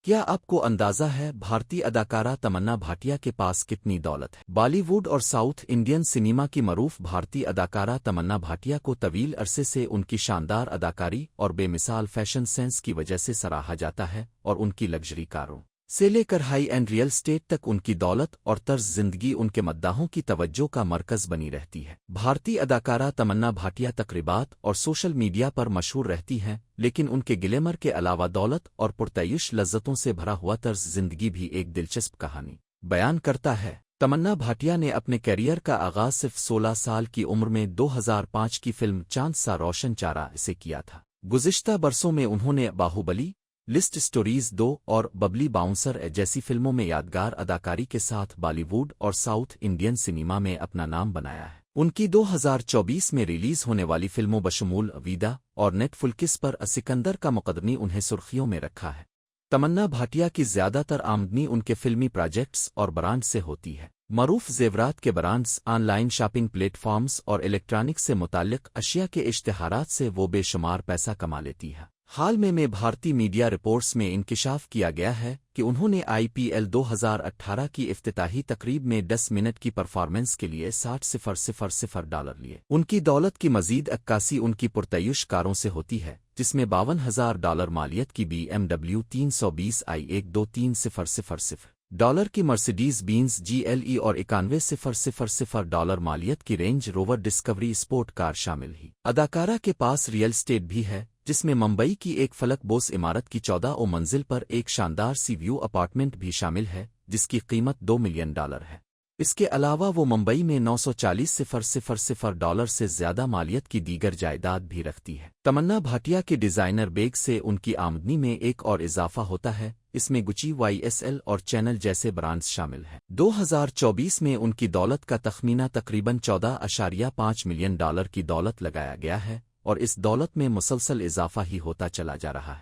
کیا آپ کو اندازہ ہے بھارتی اداکارہ تمنا بھاٹیا کے پاس کتنی دولت ہے؟ بالی ووڈ اور ساؤتھ انڈین سنیما کی معروف بھارتی اداکارہ تمنا بھاٹیا کو طویل عرصے سے ان کی شاندار اداکاری اور بے مثال فیشن سینس کی وجہ سے سراہا جاتا ہے، اور ان کی لگژری کاروں سے لے کر ہائی اینڈ ریئل اسٹیٹ تک ان کی دولت اور طرز زندگی ان کے مداحوں کی توجہ کا مرکز بنی رہتی ہے۔ بھارتی اداکارہ تمنا بھاٹیا تقریبات اور سوشل میڈیا پر مشہور رہتی ہیں، لیکن ان کے گلیمر کے علاوہ دولت اور پرتعیش لذتوں سے بھرا ہوا طرز زندگی بھی ایک دلچسپ کہانی بیان کرتا ہے۔ تمنا بھاٹیا نے اپنے کیریئر کا آغاز صرف 16 سال کی عمر میں 2005 کی فلم چاند سا روشن چارہ سے کیا تھا۔ گزشتہ برسوں میں انہوں نے باہوبلی، لسٹ اسٹوریز 2 اور ببلی باؤنسر جیسی فلموں میں یادگار اداکاری کے ساتھ بالی ووڈ اور ساؤتھ انڈین سنیما میں اپنا نام بنایا ہے۔ ان کی 2024 میں ریلیز ہونے والی فلموں بشمول ویدا اور نیٹ فلکس پر سکندر کا مقدمی انہیں سرخیوں میں رکھا ہے۔ تمنا بھاٹیا کی زیادہ تر آمدنی ان کے فلمی پروجیکٹس اور برانڈ سے ہوتی ہے۔ معروف زیورات کے brands, online shopping platforms اور الیکٹرانکس سے متعلق اشیاء کے اشتہارات سے وہ بے شمار پیسہ کما لیتی ہے۔ حال میں بھارتی میڈیا رپورٹس میں انکشاف کیا گیا ہے کہ انہوں نے IPL 2018 کی افتتاحی تقریب میں 10 منٹ کی پرفارمنس کے لیے $60,000 لیے۔ ان کی دولت کی مزید عکاسی ان کی پرتعیش کاروں سے ہوتی ہے، جس میں $52,000 مالیت کی BMW 320i 123,000 کی مرسیڈیز بینز GLE اور $91,000 مالیت کی رینج روور ڈسکوری اسپورٹ کار شامل ہی۔ اداکارہ کے پاس ریئل اسٹیٹ بھی ہے، جس میں ممبئی کی ایک فلک بوس عمارت کی 14 منزل پر ایک شاندار سی ویو اپارٹمنٹ بھی شامل ہے، جس کی قیمت $2 ملین ہے۔ اس کے علاوہ وہ ممبئی میں $940,000 سے زیادہ مالیت کی دیگر جائیداد بھی رکھتی ہے۔ تمنا بھاٹیا کے ڈیزائنر بیگ سے ان کی آمدنی میں ایک اور اضافہ ہوتا ہے، اس میں گچی، YSL اور چینل جیسے برانڈز شامل ہیں۔ 2024 میں ان کی دولت کا تخمینہ تقریباً $14.5 ملین کی دولت لگایا گیا ہے، اور اس دولت میں مسلسل اضافہ ہی ہوتا چلا جا رہا ہے۔